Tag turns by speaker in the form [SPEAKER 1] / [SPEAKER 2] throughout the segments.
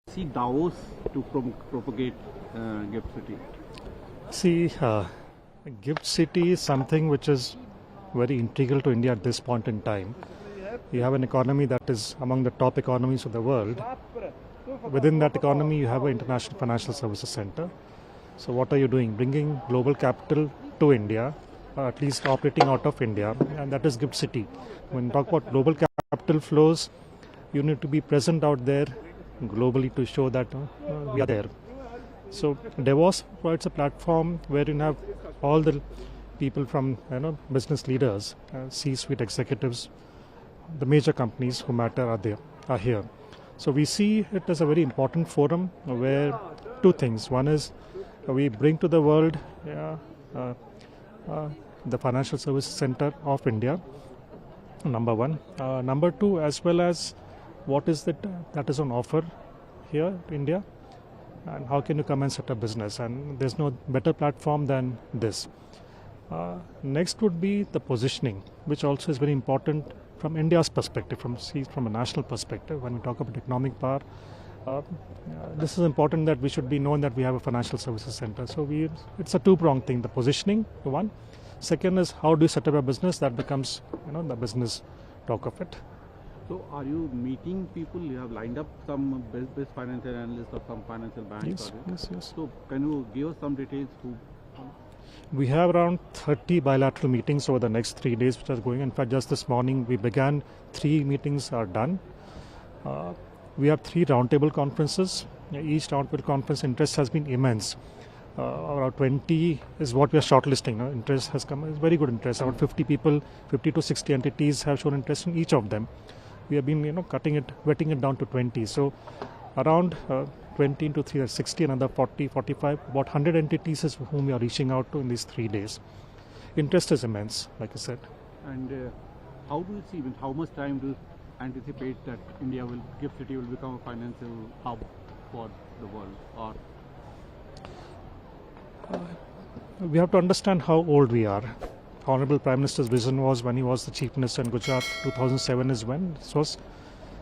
[SPEAKER 1] See Davos to propagate Gift City?
[SPEAKER 2] See, Gift City is something which is very integral to India at this point in time. You have an economy that is among the top economies of the world. Within that economy, you have an international financial services center. So what are you doing? Bringing global capital to India, or at least operating out of India, and that is Gift City. When you talk about global capital flows, you need to be present out there globally to show that we are there. So Davos provides a platform where you have all the people from business leaders, C-suite executives, the major companies who matter are here. So we see it as a very important forum where two things. One is we bring to the world the financial services center of India, number one. Number two, as well as what is that is on offer here in India, and how can you come and set up business, and there's no better platform than this. Next would be the positioning, which also is very important from India's perspective, from a national perspective. When we talk about economic power, this is important that we should be known that we have a financial services center. So it's a two-pronged thing, the positioning, one. Second is how do you set up a business, that becomes the business talk of it.
[SPEAKER 1] So are you meeting people? You have lined up some best financial analysts or some financial banks?
[SPEAKER 2] Yes.
[SPEAKER 1] So can you give us some details?
[SPEAKER 2] We have around 30 bilateral meetings over the next 3 days which are going. In fact, just this morning we began, 3 meetings are done. We have 3 roundtable conferences. Each roundtable conference interest has been immense. Around 20 is what we are shortlisting. Interest has come, it's very good interest. About 50 people, 50 to 60 entities have shown interest in each of them. We have been wetting it down to 20. So around 20 into 3, that's 60, another 40, 45, about 100 entities is whom we are reaching out to in these 3 days. Interest is immense, like I said.
[SPEAKER 1] And how do you see, how much time do you anticipate that Gift City will become a financial hub for the world? Or
[SPEAKER 2] we have to understand how old we are. Honorable Prime Minister's vision was when he was the Chief Minister in Gujarat. 2007 is when this was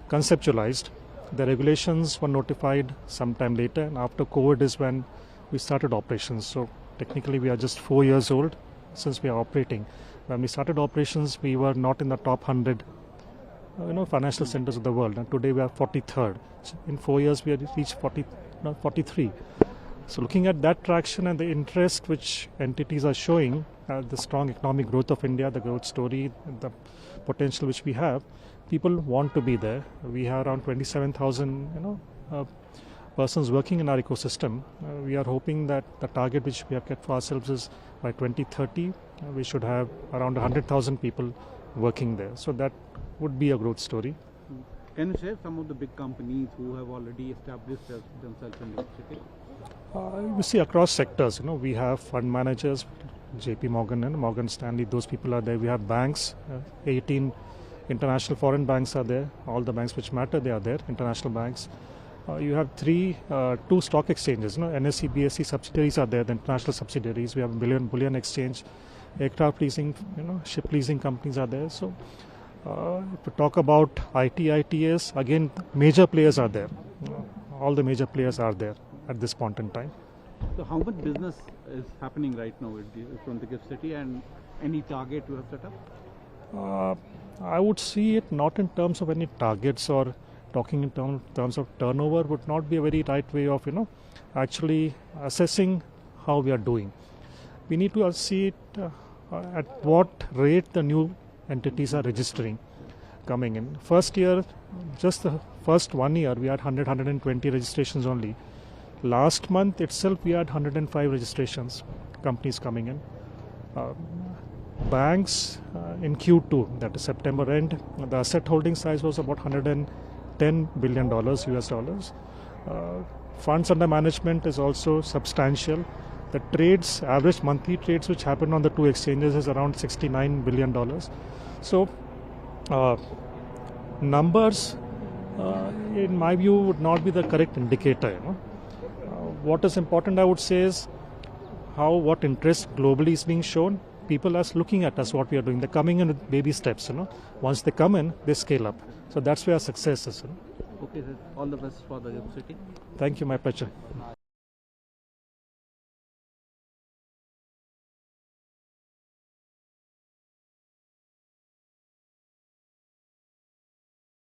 [SPEAKER 2] conceptualized. The regulations were notified sometime later, and after COVID is when we started operations. So technically we are just 4 years old since we are operating. When we started operations, we were not in the top 100 financial centers of the world, and today we are 43rd. So in 4 years we have reached 43. So looking at that traction and the interest which entities are showing, the strong economic growth of India, the growth story, the potential which we have, people want to be there. We have around 27,000 persons working in our ecosystem. We are hoping that the target which we have kept for ourselves is by 2030 we should have around 100,000 people working there. So that would be a growth story.
[SPEAKER 1] Can you share some of the big companies who have already established themselves in Gift City?
[SPEAKER 2] You see across sectors, we have fund managers, JP Morgan and Morgan Stanley, those people are there. We have banks, 18 international foreign banks are there. All the banks which matter, they are there, international banks. You have 2 stock exchanges, NSE, BSE subsidiaries are there, the international subsidiaries. We have bullion exchange, aircraft leasing, ship leasing companies are there. So if we talk about IT, ITS, again, major players are there. All the major players are there at this point in time.
[SPEAKER 1] So how much business is happening right now from the Gift City, and any target you have set up?
[SPEAKER 2] I would see it not in terms of any targets, or talking in terms of turnover would not be a very right way of actually assessing how we are doing. We need to see it at what rate the new entities are registering coming in. First year, just the first 1 year, we had 120 registrations only. Last month itself, we had 105 registrations, companies coming in. Banks in Q2, that is September end, the asset holding size was about $110 billion US dollars. Funds under management is also substantial. The trades, average monthly trades which happen on the 2 exchanges is around $69 billion. So numbers, in my view, would not be the correct indicator. What is important, I would say, is what interest globally is being shown. People are looking at us, what we are doing. They're coming in with baby steps. Once they come in, they scale up. So that's where our success is.
[SPEAKER 1] Okay, sir. All the best for the GIFT City.
[SPEAKER 2] Thank you, my pleasure.